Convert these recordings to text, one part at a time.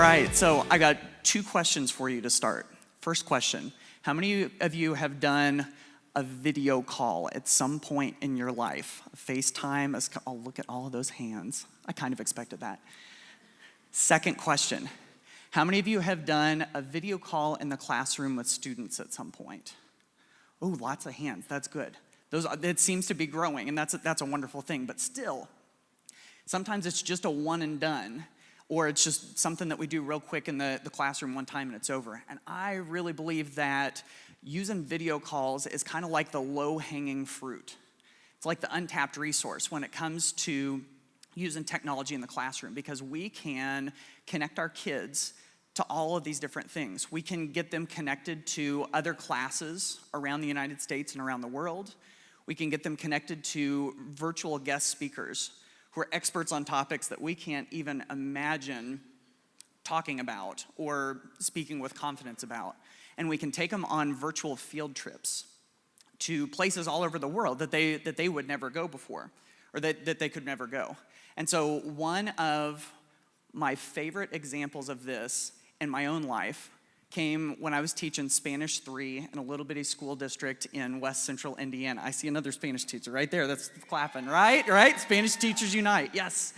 right, so I got 2 questions for you to start. First question, how many of you have done a video call at some point in your life? FaceTime, oh, look at all of those hands. I kind of expected that. Second question, how many of you have done a video call in the classroom with students at some point? Oh, lots of hands, that's good. It seems to be growing, and that's a wonderful thing, but still, sometimes it's just a one and done, or it's just something that we do real quick in the classroom one time and it's over. And I really believe that using video calls is kind of like the low-hanging fruit. It's like the untapped resource when it comes to using technology in the classroom, because we can connect our kids to all of these different things. We can get them connected to other classes around the United States and around the world. We can get them connected to virtual guest speakers who are experts on topics that we can't even imagine talking about or speaking with confidence about. And we can take them on virtual field trips to places all over the world that they would never go before, or that they could never go. And so one of my favorite examples of this in my own life came when I was teaching Spanish 3 in a little bitty school district in West Central Indiana. I see another Spanish teacher right there that's clapping, right? Right? Spanish teachers unite, yes.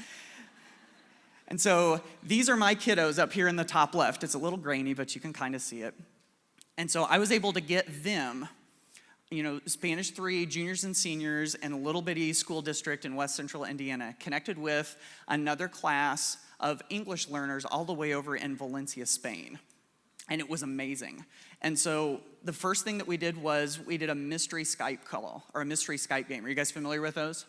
And so these are my kiddos up here in the top left. It's a little grainy, but you can kind of see it. And so I was able to get them, Spanish 3 juniors and seniors in a little bitty school district in West Central Indiana, connected with another class of English learners all the way over in Valencia, Spain. And it was amazing. And so the first thing that we did was we did a mystery Skype call, or a mystery Skype game. Are you guys familiar with those?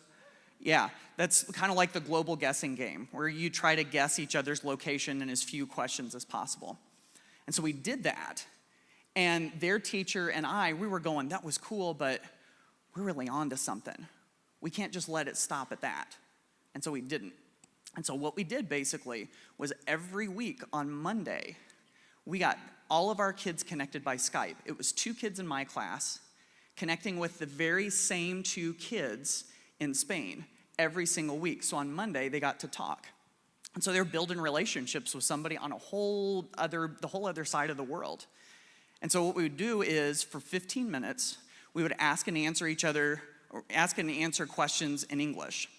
Yeah, that's kind of like the global guessing game, where you try to guess each other's location in as few questions as possible. And so we did that. And their teacher and we were going, that was cool, but we're really on to something. We can't just let it stop at that. And so we didn't. And so what we did basically was every week on Monday, we got all of our kids connected by Skype. It was 2 kids in my class connecting with the very same 2 kids in Spain every single week. So on Monday, they got to talk. And so they're building relationships with somebody on the whole other side of the world. And so what we would do is for 15 minutes, we would ask and answer questions in English.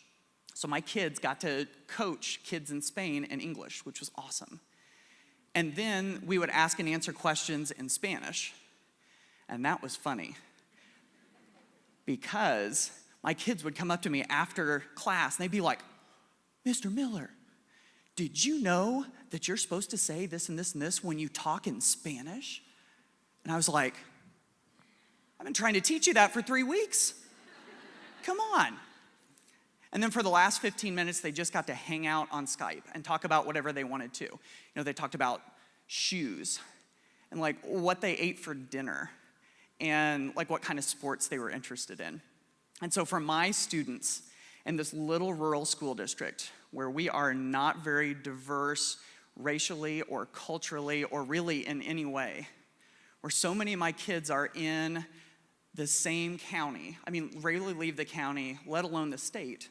So my kids got to coach kids in Spain in English, which was awesome. And then we would ask and answer questions in Spanish. And that was funny, because my kids would come up to me after class and they'd be like, Mr. Miller, did you know that you're supposed to say this and this and this when you talk in Spanish? And I was like, I've been trying to teach you that for 3 weeks. Come on. And then for the last 15 minutes, they just got to hang out on Skype and talk about whatever they wanted to. They talked about shoes and like what they ate for dinner and like what kind of sports they were interested in. And so for my students in this little rural school district where we are not very diverse racially or culturally or really in any way, where so many of my kids are in the same county, rarely leave the county, let alone the state,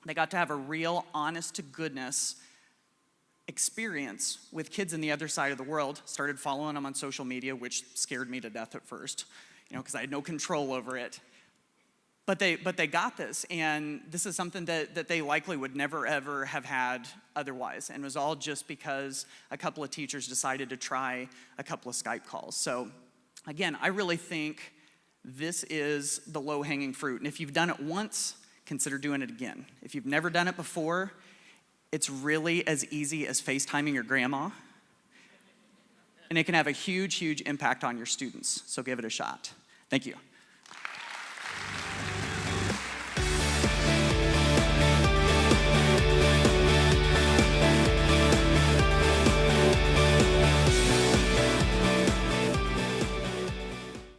they got to have a real honest-to-goodness experience with kids in the other side of the world. Started following them on social media, which scared me to death at first, because I had no control over it. But they got this, and this is something that they likely would never, ever have had otherwise. And it was all just because a couple of teachers decided to try a couple of Skype calls. So again, I really think this is the low-hanging fruit. And if you've done it once, consider doing it again. If you've never done it before, it's really as easy as FaceTiming your grandma. And it can have a huge, huge impact on your students. So give it a shot. Thank you.